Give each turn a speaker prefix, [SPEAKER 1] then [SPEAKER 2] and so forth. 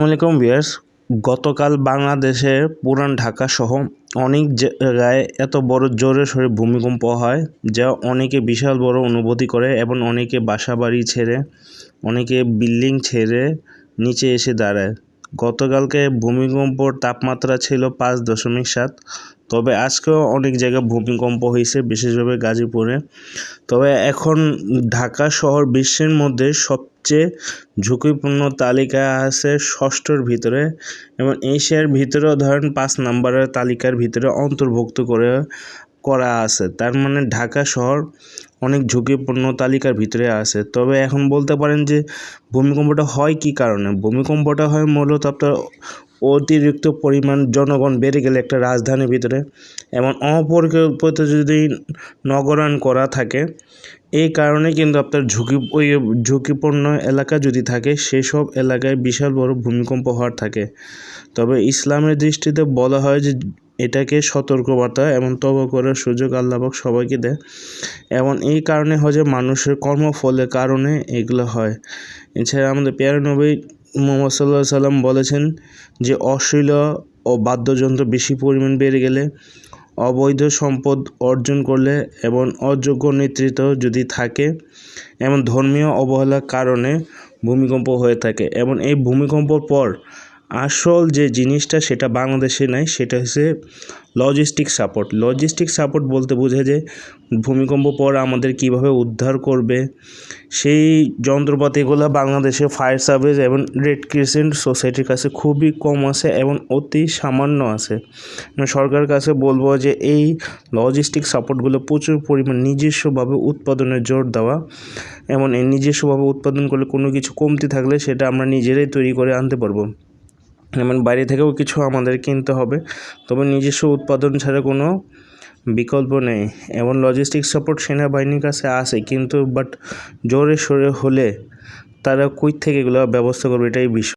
[SPEAKER 1] আসসালামাইকুম ভিউয়ার্স। গতকাল বাংলাদেশে পুরান ঢাকা সহ অনেক জায়গায় এত বড় জোরে সোরে ভূমিকম্প হয় যা অনেকে বিশাল বড় অনুভূতি করে এবং অনেকে বাসাবাড়ি ছেড়ে অনেকে বিল্ডিং ছেড়ে নিচে এসে দাঁড়ায়। গতকালকে ভূমিকম্পর তাপমাত্রা ছিল 5.7। তবে আজকেও অনেক জায়গায় ভূমিকম্প হয়েছে, বিশেষভাবে গাজীপুরে। তবে এখন ঢাকা শহর বিশ্বের মধ্যে সবচেয়ে ঝুঁকিপূর্ণ তালিকায় আছে 6ষ্ঠর ভিতরে এবং এশিয়ার ভিতরেও ধরেন 5 নম্বরের তালিকার ভিতরে অন্তর্ভুক্ত করা আছে। তার মানে ঢাকা শহর অনেক ঝুঁকিপূর্ণ তালিকার ভিতরে আছে। তবে এখন বলতে পারেন যে ভূমিকম্পটা হয় কী কারণে? ভূমিকম্পটা হয় মূলত আপনার অতিরিক্ত পরিমাণ জনগণ বেড়ে গেলে একটা রাজধানীর ভিতরে এবং অপরিকল্পিত যদি নগরায়ণ করা থাকে, এই কারণে কিন্তু আপনার ঝুঁকিপূর্ণ এলাকা যদি থাকে সেসব এলাকায় বিশাল বড় ভূমিকম্প হওয়ার থাকে। তবে ইসলামের দৃষ্টিতে বলা হয় যে এটাকে সতর্কবার্তা এবং তওবা করার সুযোগ আল্লাহ পাক সবাইকে দেয় এবং এই কারণে হয় যে মানুষের কর্মফলের কারণে এগুলো হয়। এছাড়া আমাদের প্যারা নবী মুহাম্মদ সাল্লাল্লাহু আলাইহি সাল্লাম বলেছেন যে অশ্লীল ও বাদ্যযন্ত্র বেশি পরিমাণ বেড়ে গেলে, অবৈধ সম্পদ অর্জন করলে এবং অযোগ্য নেতৃত্ব যদি থাকে এবং ধর্মীয় অবহেলার কারণে ভূমিকম্প হয়ে থাকে। এবং এই ভূমিকম্পর পর আসল যে জিনিসটা সেটা বাংলাদেশে নাই, সেটা হচ্ছে লজিস্টিক সাপোর্ট বলতে বোঝায় যে ভূমিকম্প পর আমাদের কিভাবে উদ্ধার করবে সেই যন্ত্রপাতিগুলো বাংলাদেশে ফায়ার সার্ভিস এবং রেড ক্রিসেন্ট সোসাইটির কাছে খুবই কম আছে এবং অতি সামান্য আছে। সরকারের কাছে বলবো যে এই লজিস্টিক সাপোর্টগুলো প্রচুর পরিমাণ নিজস্বভাবে উৎপাদনের জোর দেওয়া এবং এই নিজস্বভাবে উৎপাদন করলে কোনো কিছু কমতি থাকলে সেটা আমরা নিজেরাই তৈরি করে আনতে পারবো। যেমন বাইরে থেকেও কিছু আমাদের কিনতে হবে, তবে নিজস্ব উৎপাদন ছাড়া কোনো বিকল্প নেই। এবং লজিস্টিক সাপোর্ট সেনাবাহিনীর কাছে আছে, কিন্তু বাট জোরে সোরে হলে তারা কই থেকে এগুলো ব্যবস্থা করবে, এটাই বিষয়।